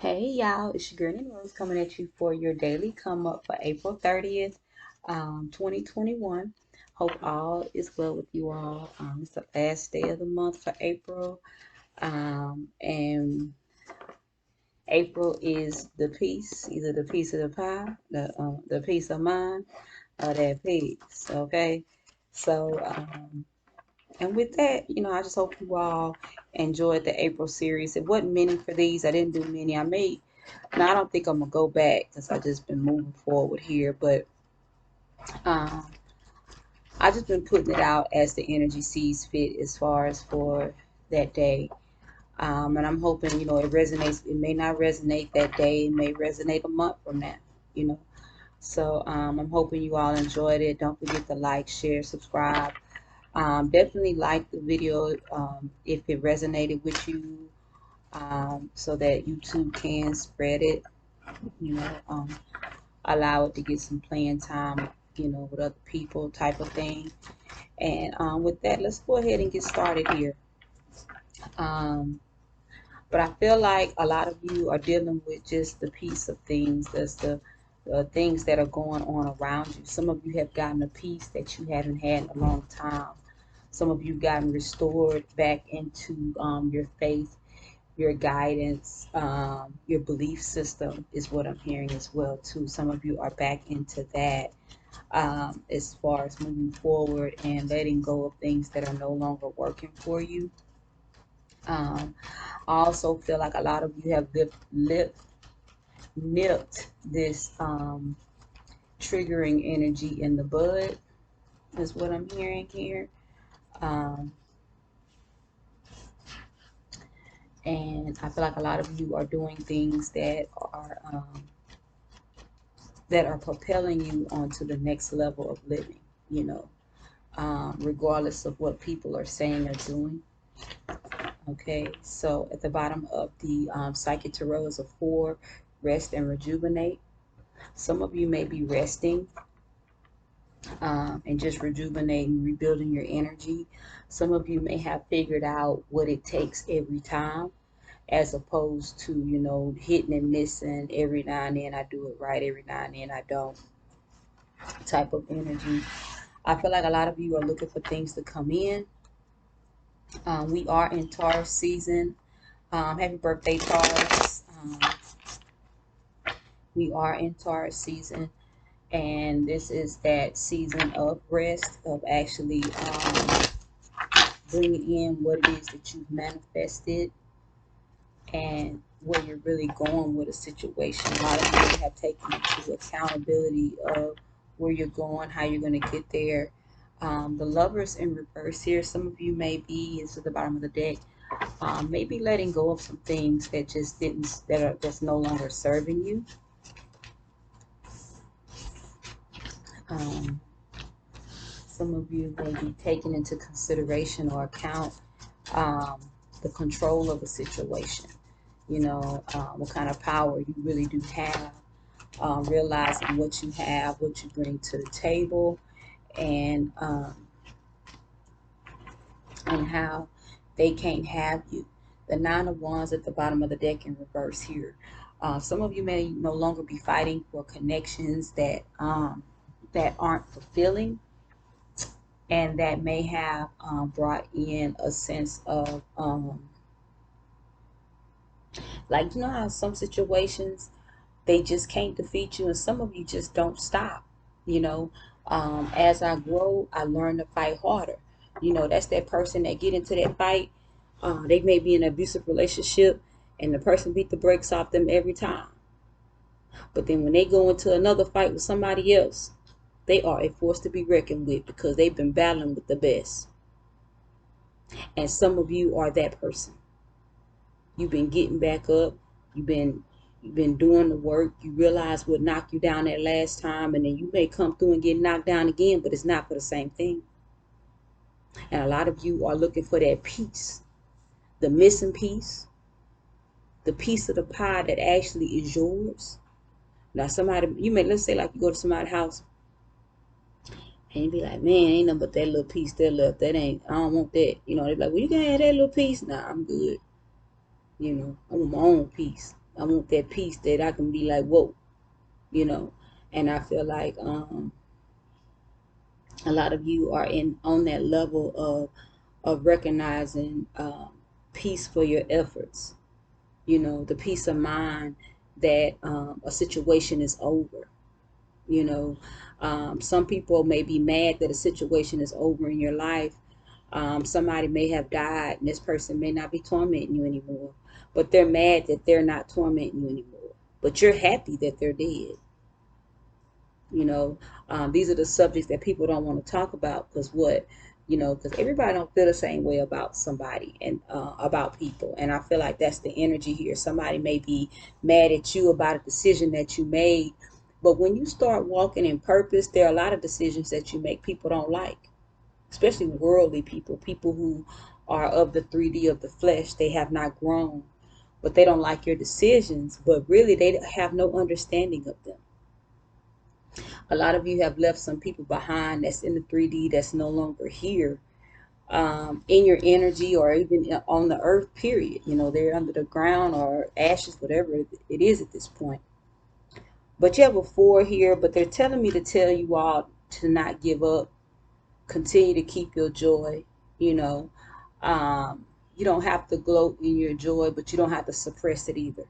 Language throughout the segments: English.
Hey y'all, it's your girl NeenaRose coming at you for your daily come up for April 30th, 2021. Hope all is well with you all. It's the last day of the month for April, and April is the piece, either the piece of the pie, the piece of mine, or that piece. Okay, so and with that, I just hope you all enjoyed the April series. It wasn't many for these. I didn't do many. I made Now I don't think I'm gonna go back because I just been moving forward here, but um, I just been putting it out as the energy sees fit as far as for that day. And I'm hoping it resonates. It may not resonate that day. It may resonate a month from now. You know. So I'm hoping you all enjoyed it. Don't forget to like, share, subscribe. Definitely like the video if it resonated with you, so that YouTube can spread it. You know. Allow it to get some playing time, with other people type of thing. And with that, let's go ahead and get started here. Um, but I feel like a lot of you are dealing with just the piece of things. That's the things that are going on around you. Some of you have gotten a peace that you haven't had in a long time. Some of you gotten restored back into your faith, your guidance, your belief system is what I'm hearing as well too. Some of you are back into that, as far as moving forward and letting go of things that are no longer working for you. I also feel like a lot of you have nipped this triggering energy in the bud, is what I'm hearing here. Um, and I feel like a lot of you are doing things that are propelling you onto the next level of living, regardless of what people are saying or doing. Okay, so at the bottom of the Psychic Tarot is a 4, rest and rejuvenate. Some of you may be resting and just rejuvenating, rebuilding your energy. Some of you may have figured out what it takes every time, as opposed to, hitting and missing. Every now and then I do it right, every now and then I don't, type of energy. I feel like a lot of you are looking for things to come in. We are in Taurus season. Happy birthday, Taurus. We are in Taurus season, and this is that season of rest, of actually bringing in what it is that you've manifested and where you're really going with a situation. A lot of you have taken into accountability of where you're going, how you're going to get there. The Lovers in reverse here. Some of you may be, it's at the bottom of the deck, maybe letting go of some things that just that's no longer serving you. Some of you may be taking into consideration or account the control of a situation. What kind of power you really do have, realizing what you have, what you bring to the table, and how they can't have you. The Nine of Wands at the bottom of the deck in reverse here. Some of you may no longer be fighting for connections that aren't fulfilling, and that may have brought in a sense of like, how some situations they just can't defeat you, and some of you just don't stop. As I grow, I learn to fight harder. That's that person that get into that fight. They may be in an abusive relationship, and the person beat the brakes off them every time. But then when they go into another fight with somebody else, they are a force to be reckoned with, because they've been battling with the best. And some of you are that person. You've been getting back up. You've been doing the work. You realize what knocked you down that last time, and then you may come through and get knocked down again, but it's not for the same thing. And a lot of you are looking for that piece, the missing piece, the piece of the pie that actually is yours. Now let's say, like, you go to somebody's house and you be like, man, ain't nothing but that little piece there left. I don't want that. They be like, well, you can have that little piece. Nah, I'm good. I want my own piece. I want that peace that I can be like, whoa, you know. And I feel like a lot of you are in on that level of recognizing peace for your efforts. You know, the peace of mind that a situation is over. You know, some people may be mad that a situation is over in your life. Somebody may have died, and this person may not be tormenting you anymore, but they're mad that they're not tormenting you anymore. But you're happy that they're dead. You know, these are the subjects that people don't want to talk about because what, you know, because everybody don't feel the same way about somebody and about people. And I feel like that's the energy here. Somebody may be mad at you about a decision that you made, but when you start walking in purpose, there are a lot of decisions that you make people don't like, especially worldly people, people who are of the 3D of the flesh. They have not grown, but they don't like your decisions, but really they have no understanding of them. A lot of you have left some people behind that's in the 3D that's no longer here, in your energy or even on the earth, period. You know, they're under the ground or ashes, whatever it is at this point. But you have a 4 here, but they're telling me to tell you all to not give up, continue to keep your joy. You know, you don't have to gloat in your joy, but you don't have to suppress it either.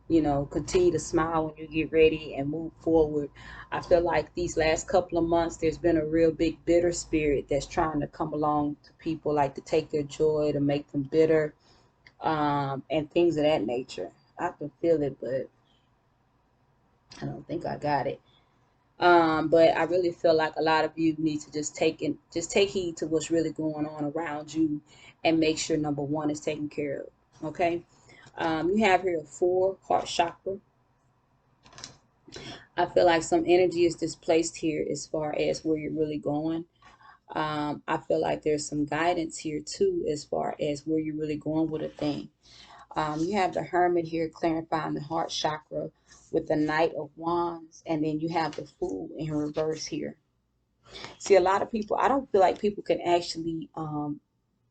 You know, continue to smile when you get ready and move forward. I feel like these last couple of months there's been a real big bitter spirit that's trying to come along to people, like to take their joy, to make them bitter, and things of that nature. I can feel it, but I don't think I got it. But I really feel like a lot of you need to just take heed to what's really going on around you and make sure number one is taken care of. Okay. You have here a 4 heart chakra. I feel like some energy is displaced here as far as where you're really going. I feel like there's some guidance here too as far as where you're really going with a thing. You have the Hermit here clarifying the heart chakra with the Knight of Wands, and then you have the Fool in reverse here. See, a lot of people, I don't feel like people can actually,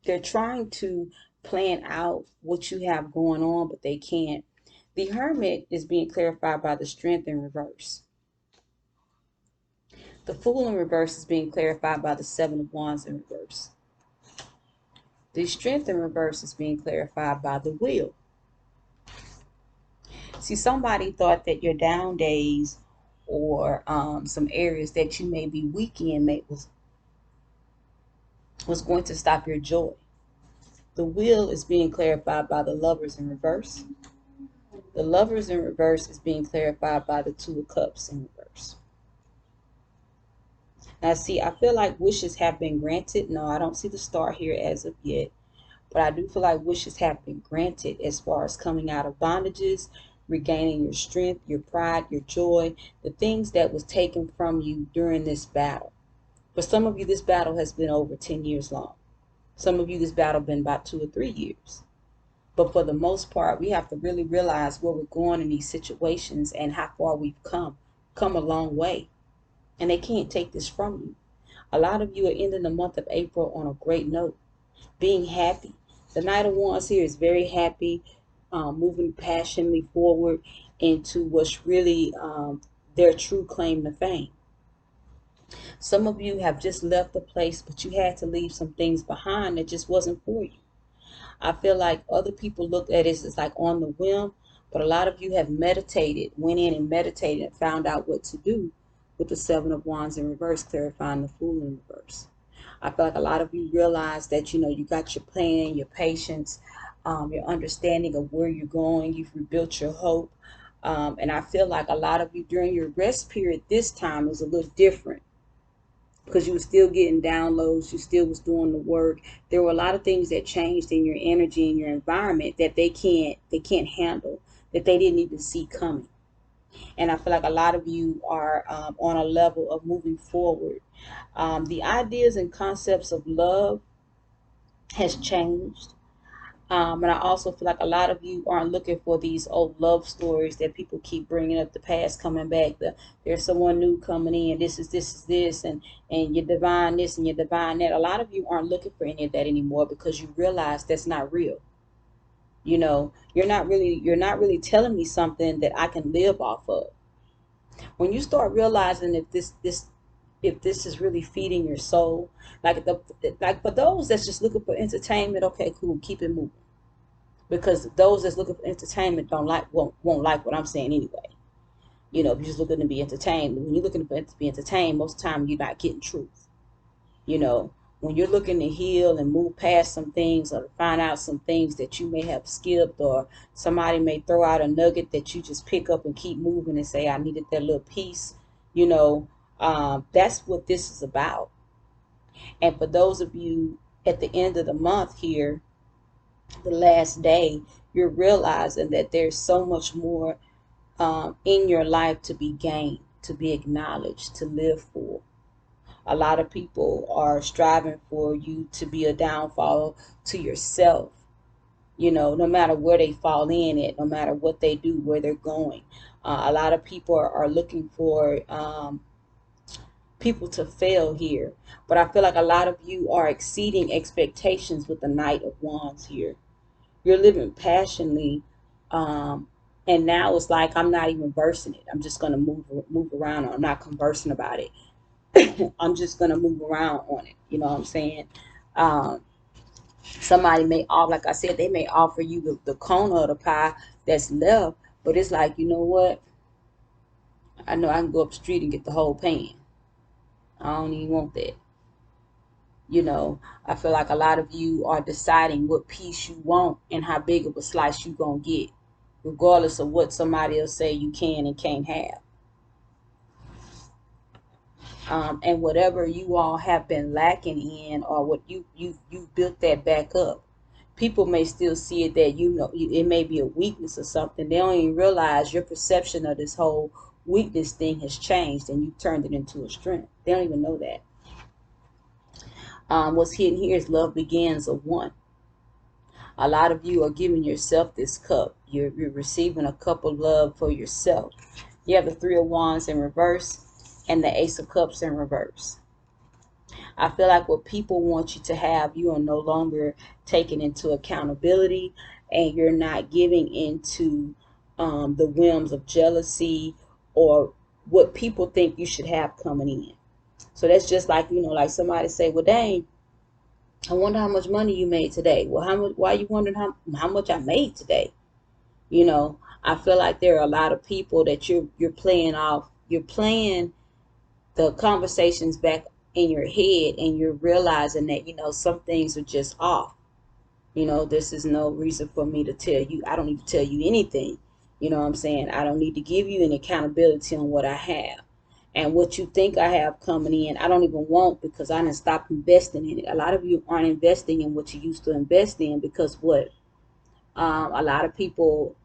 they're trying to plan out what you have going on, but they can't. The Hermit is being clarified by the Strength in reverse. The Fool in reverse is being clarified by the Seven of Wands in reverse. The Strength in reverse is being clarified by the Wheel. See, somebody thought that your down days or some areas that you may be weak in was going to stop your joy. The Wheel is being clarified by the Lovers in reverse. The Lovers in reverse is being clarified by the Two of Cups in reverse. Now, see, I feel like wishes have been granted. No, I don't see the star here as of yet. But I do feel like wishes have been granted as far as coming out of bondages, regaining your strength, your pride, your joy, the things that was taken from you during this battle. For some of you, this battle has been over 10 years long. Some of you, this battle been about 2 or 3 years. But for the most part, we have to really realize where we're going in these situations and how far we've come a long way. And they can't take this from you. A lot of you are ending the month of April on a great note, being happy. The Knight of Wands here is very happy, moving passionately forward into what's really their true claim to fame. Some of you have just left the place, but you had to leave some things behind that just wasn't for you. I feel like other people look at it as like on the whim, but a lot of you have meditated, went in and meditated and found out what to do with the Seven of Wands in reverse, clarifying the Fool in reverse. I feel like a lot of you realize that, you know, you got your plan, your patience, your understanding of where you're going. You've rebuilt your hope. And I feel like a lot of you during your rest period this time was a little different because you were still getting downloads. You still was doing the work. There were a lot of things that changed in your energy and your environment that they can't handle, that they didn't even see coming. And I feel like a lot of you are on a level of moving forward. The ideas and concepts of love has changed. And I also feel like a lot of you aren't looking for these old love stories that people keep bringing up, the past coming back. There's someone new coming in. This, and you're divine this and you're divine that. A lot of you aren't looking for any of that anymore because you realize that's not real. You know, you're not really telling me something that I can live off of. When you start realizing if this is really feeding your soul, like for those that's just looking for entertainment, okay, cool, keep it moving. Because those that's looking for entertainment don't like won't like what I'm saying anyway. You know, if you're just looking to be entertained, when you're looking to be entertained, most of the time you're not getting truth. You know, when you're looking to heal and move past some things or to find out some things that you may have skipped, or somebody may throw out a nugget that you just pick up and keep moving and say, I needed that little piece, you know, that's what this is about. And for those of you at the end of the month here, the last day, you're realizing that there's so much more in your life to be gained, to be acknowledged, to live for. A lot of people are striving for you to be a downfall to yourself, you know, no matter where they fall in it, no matter what they do, where they're going. A lot of people are looking for people to fail here. But I feel like a lot of you are exceeding expectations with the Knight of Wands here. You're living passionately. Um, and now it's like I'm not even versing it. I'm just going to move around. I'm not conversing about it. I'm just gonna move around on it. You know what I'm saying? Um, Somebody may offer, like I said, they may offer you the corner of the pie that's left, but it's like, you know what? I know I can go up the street and get the whole pan. I don't even want that. You know, I feel like a lot of you are deciding what piece you want and how big of a slice you gonna get, regardless of what somebody else say you can and can't have. And whatever you all have been lacking in, or what you built that back up. People may still see it that, you know, it may be a weakness or something. They don't even realize your perception of this whole weakness thing has changed and you turned it into a strength. They don't even know that. What's hidden here is love begins of one. A lot of you are giving yourself this cup. You're receiving a cup of love for yourself. You have the Three of Wands in reverse and the Ace of Cups in reverse. I feel like what people want you to have, you are no longer taking into accountability, and you're not giving into the whims of jealousy or what people think you should have coming in. So that's just like, you know, like somebody say, well, dang, I wonder how much money you made today. Well, how much? Why are you wondering how much I made today? You know, I feel like there are a lot of people that you're playing off. You're playing the conversations back in your head, and you're realizing that, you know, some things are just off. You know, this is no reason for me to tell you. I don't need to tell you anything. You know what I'm saying? I don't need to give you any accountability on what I have. And what you think I have coming in, I don't even want, because I didn't stop investing in it. A lot of you aren't investing in what you used to invest in because what? A lot of people,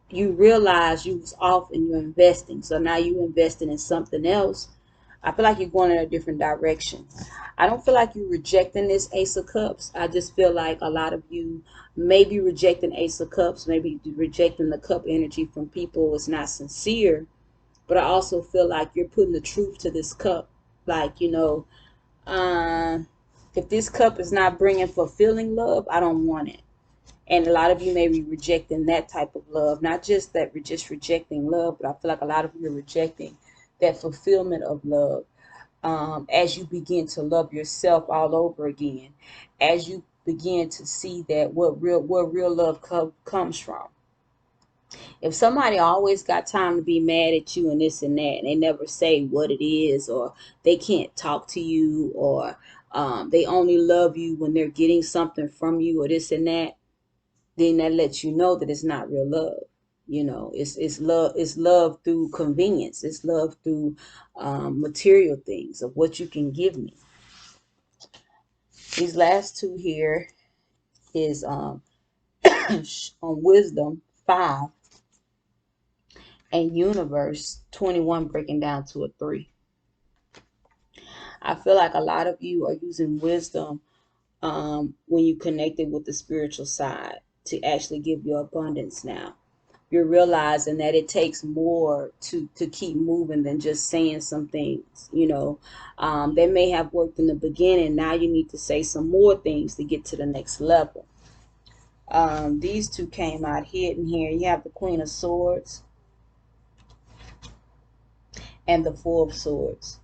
you realize you was off and you're investing. So now you're investing in something else. I feel like you're going in a different direction. I don't feel like you're rejecting this Ace of Cups. I just feel like a lot of you may be rejecting Ace of Cups, maybe rejecting the cup energy from people. It's not sincere. But I also feel like you're putting the truth to this cup. Like, you know, uh, if this cup is not bringing fulfilling love, I don't want it. And a lot of you may be rejecting that type of love, not just that we're just rejecting love, but I feel like a lot of you are rejecting that fulfillment of love, as you begin to love yourself all over again, as you begin to see that where real love comes from. If somebody always got time to be mad at you and this and that, and they never say what it is, or they can't talk to you, or they only love you when they're getting something from you, or this and that, then that lets you know that it's not real love. You know, it's love through convenience. It's love through material things of what you can give me. These last two here is on wisdom 5 and universe 21 breaking down to a 3. I feel like a lot of you are using wisdom when you connected with the spiritual side to actually give you abundance now. You're realizing that it takes more to keep moving than just saying some things. You know, they may have worked in the beginning. Now you need to say some more things to get to the next level. These two came out hidden here. You have the Queen of Swords and the Four of Swords.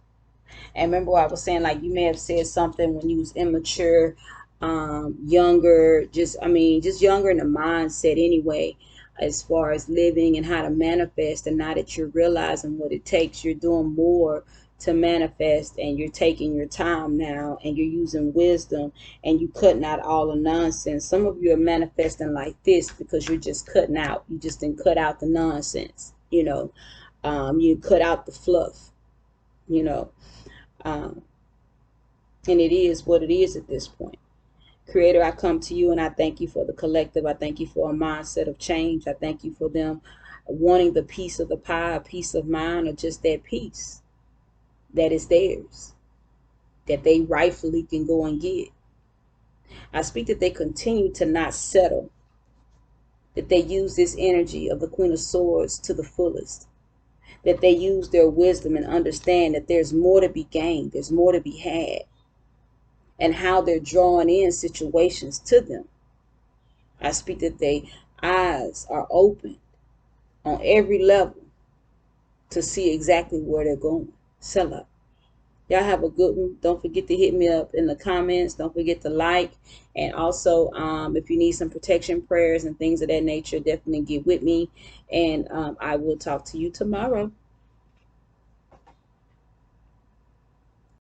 And remember what I was saying, like you may have said something when you was immature, younger, just younger in the mindset anyway, as far as living and how to manifest. And now that you're realizing what it takes, you're doing more to manifest, and you're taking your time now, and you're using wisdom, and you cutting out all the nonsense. Some of you are manifesting like this because you're just cutting out. You just didn't cut out the nonsense, you know. You cut out the fluff, you know. Um, and it is what it is at this point. Creator, I come to you and I thank you for the collective. I thank you for a mindset of change. I thank you for them wanting the piece of the pie, a piece of mind, or just that piece that is theirs, that they rightfully can go and get. I speak that they continue to not settle, that they use this energy of the Queen of Swords to the fullest, that they use their wisdom and understand that there's more to be gained, there's more to be had, and how they're drawing in situations to them. I speak that their eyes are open on every level to see exactly where they're going. Sell up. Y'all have a good one. Don't forget to hit me up in the comments. Don't forget to like. And also, if you need some protection prayers and things of that nature, definitely get with me. And I will talk to you tomorrow.